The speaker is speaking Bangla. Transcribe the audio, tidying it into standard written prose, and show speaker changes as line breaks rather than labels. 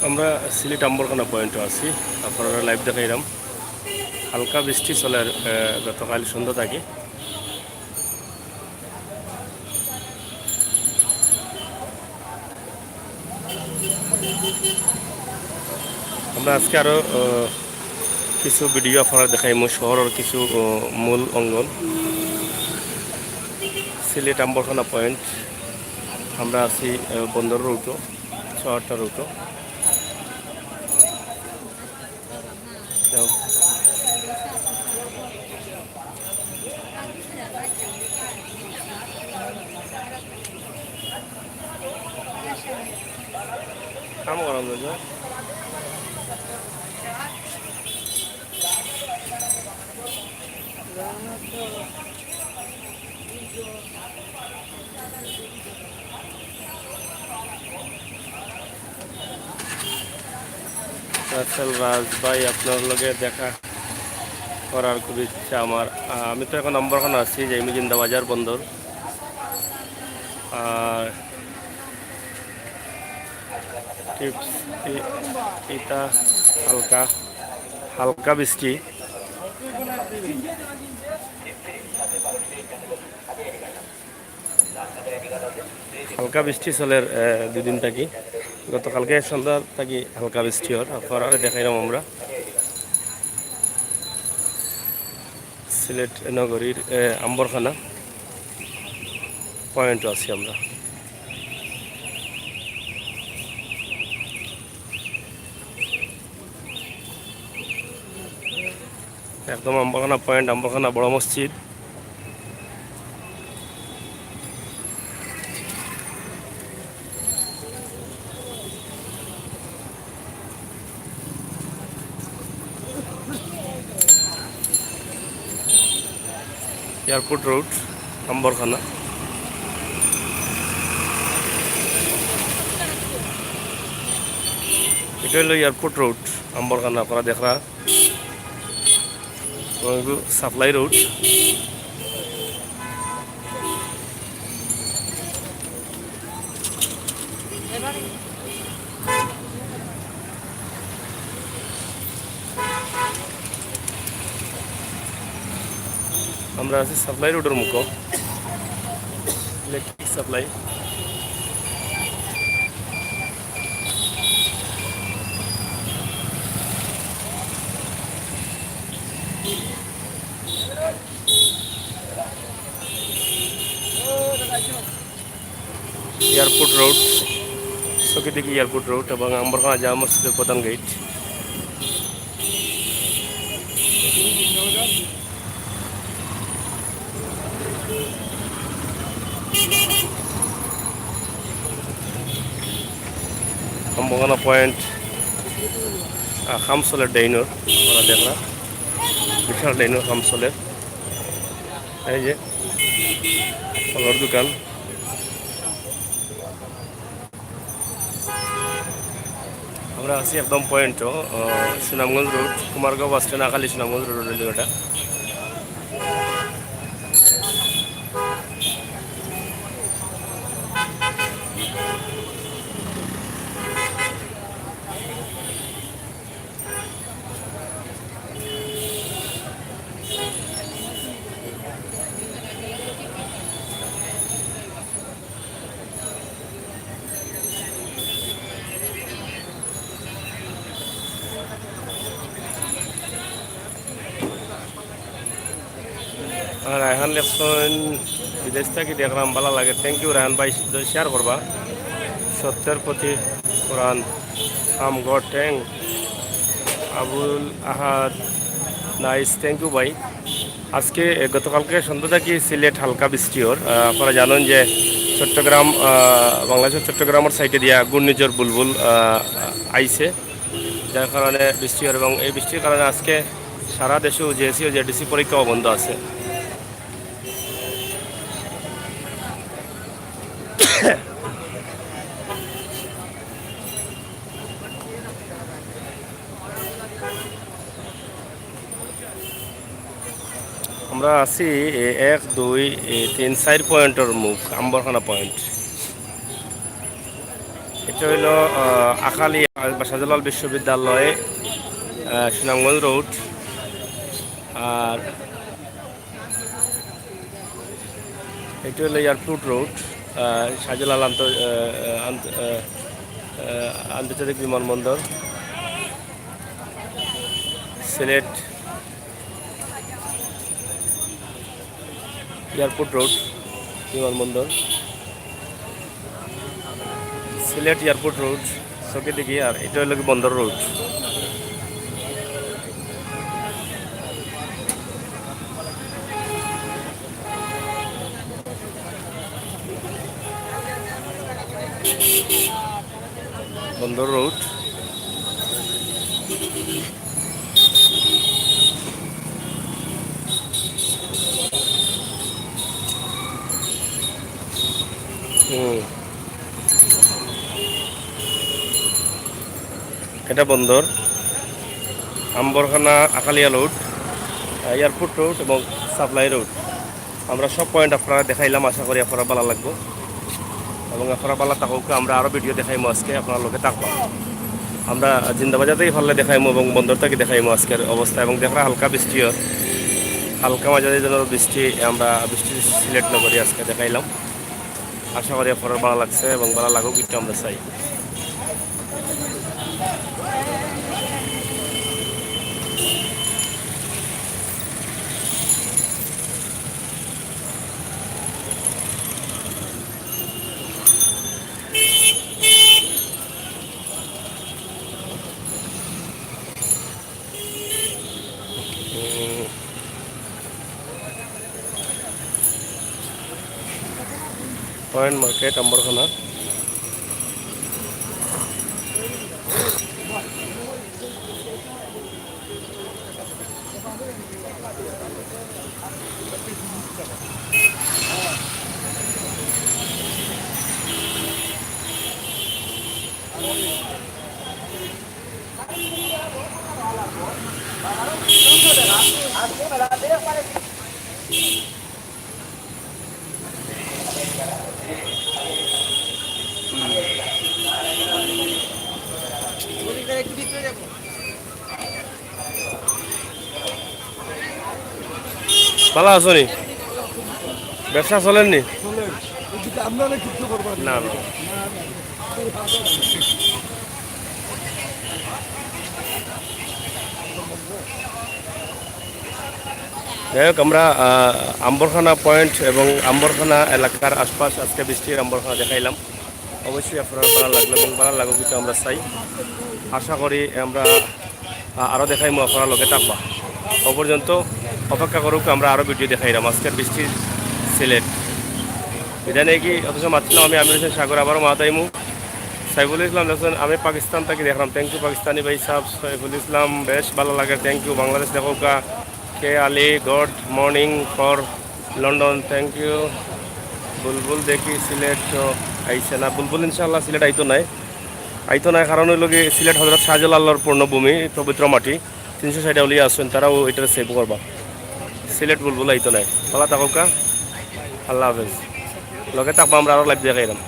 আমরা সিলেট আম্বরখানা পয়েন্টে আছি, আপনারা লাইভ দেখাইলাম। হালকা বৃষ্টি চলে গতকাল সন্ধ্যা থেকে। আমরা আজকে আরও কিছু ভিডিও আপনারা দেখাইমু শহরের কিছু মূল অঙ্গন। সিলেট আম্বরখানা পয়েন্ট, আমরা আছি বন্দর রুটও, শহরটা রুটও। কাম করাম না রাসেল রাজ ভাই, আপনার লগে দেখা করার খুব ইচ্ছা আমার। আমি তো এখন আম্বরখানা আছি, যে মিজিন্দা বাজার বন্দর। আর টিপস এটা হালকা হালকা বৃষ্টি। হালকা বৃষ্টি চলে দুদিন থাকি, গতকালকে সন্ধ্যা থাকি হালকা বৃষ্টি হর। আপনারা দেখাইলাম আমরা সিলেট নগরীর আম্বরখানা পয়েন্টও আছি আমরা। একদম আম্বরখানা পয়েন্ট, আম্বরখানা বড় মসজিদ। Airport road Ambarkhana. এটা হলো এয়ারপোর্ট রোড আম্বরখানা, আপনারা দেখা সাপ্লাই রোড। আমরা আছি সাপ্লাই রোডের মুখ, electric supply. Airport road, Chowkidighi airport road এবং আম্বরখানা জামা মসজিদের প্রধান গেট। আম্বরখানা পয়েন্ট খামসলের ডাইনোর, ওরা দেখলা বিশাল ডাইনোর খামসলের। এই যে ফলের দোকান। আমরা আছি একদম পয়েন্টও Sunamganj road, Kumargaon bus stand, আকালি সুনামগঞ্জ রোড হইল এটা। আর রায়হান লেখছেন বিদেশ থেকে দেখলাম ভালো লাগে। থ্যাংক ইউ রায়হান ভাই, শেয়ার করবা। সত্যের প্রতি কোরআন আম গড ট্যাং Abul Ahad nice, thank you ভাই। আজকে গতকালকে সন্ধ্যা থেকে সিলেট হালকা বৃষ্টি ওর। আপনারা জানেন যে চট্টগ্রাম, বাংলাদেশের চট্টগ্রামের সাইডে দিয়া ঘূর্ণিঝড় বুলবুল আইছে, যার কারণে বৃষ্টি ওর। এবং এই বৃষ্টির কারণে আজকে সারা দেশেও জেএসসি ও জেডিসি পরীক্ষাও বন্ধ আছে। আমরা আছি 1 2 3 4 পয়েন্টের মুখ আম্বরখানা পয়েন্ট। এটা হইল আখালিয়া বা শাহজালাল বিশ্ববিদ্যালয়, সুনামগঞ্জ রোড। আর এটা হলো এয়ারপোর্ট রোড, শাহজালাল আন্তর্জাতিক বিমানবন্দর, সিলেট এয়ারপোর্ট রোড বিমানবন্দর, সিলেট এয়ারপোর্ট রোড চোখে দেখি। আর এটা হলো কি বন্দর রোড। বন্দর রোড। এটা বন্দর, Ambarkhana, Akhalia road, airport road এবং সাপ্লাই রোড। আমরা সব পয়েন্ট আপনারা দেখাইলাম, আশা করি আপনারা ভালো লাগবো এবং আপনারা ভালো থাকুক। আমরা আরও ভিডিও দেখাইমো আজকে, আপনার লোকে থাকবো। আমরা জিন্দাবাজার থেকে ফাললে দেখাইমো এবং বন্দর থেকে দেখাইমো আজকের অবস্থা। এবং দেখা হালকা বৃষ্টিও, হালকা মাঝারি জন্য বৃষ্টি, আমরা বৃষ্টি সিলেক্ট নগরী আজকে দেখাইলাম। আশা করি আপনার ভালো লাগছে এবং ভালো লাগুক একটু আমরা চাই। Point market Ambarkhana. ভালো আছো নি? ব্যবসা চলেননি? না না। যাই হোক, আমরা আম্বরখানা পয়েন্ট এবং আম্বরখানা এলাকার আশপাশ আজকে বৃষ্টির আম্বরখানা দেখাইলাম। অবশ্যই আপনারা ভালো লাগলো এবং ভালো লাগুক কিন্তু আমরা চাই। আশা করি আমরা আরও দেখাইমো, আপনারা লগে থাকবা। ও পর্যন্ত অপেক্ষা করুক, আমরা আরও ভিডিও দেখাইলাম আজকের বৃষ্টির সিলেট। বিদায় নেই কি অথচ মাতছিলাম আমি আমির হোসেন সাগর, আবারও মাতাইমু সাইফুল ইসলাম দেখছেন। আমি পাকিস্তান থেকে দেখলাম, থ্যাংক ইউ পাকিস্তানি ভাই সাহেব সাইফুল ইসলাম, বেশ ভালো লাগে, থ্যাংক ইউ। বাংলাদেশ দেখোকা কে Ali, good morning for London, thank you. Bulbul দেখি সিলেট আইসে না, বুলবুল ইনশাল্লাহ সিলেট আইতো নাই কারণ হইল কি সিলেট হজরত শাহজালাল্লাহর পূর্ণভূমি, পবিত্র মাটি। 360 উলিয়া আসছেন, তারাও এটা সেভ করবা। সিলেট বুলবুল আইতো নাই। ভালো থাকুকা, আল্লাহ হাফেজ। লগে থাকবো, আমরা আরও লাইভ দেখাইলাম।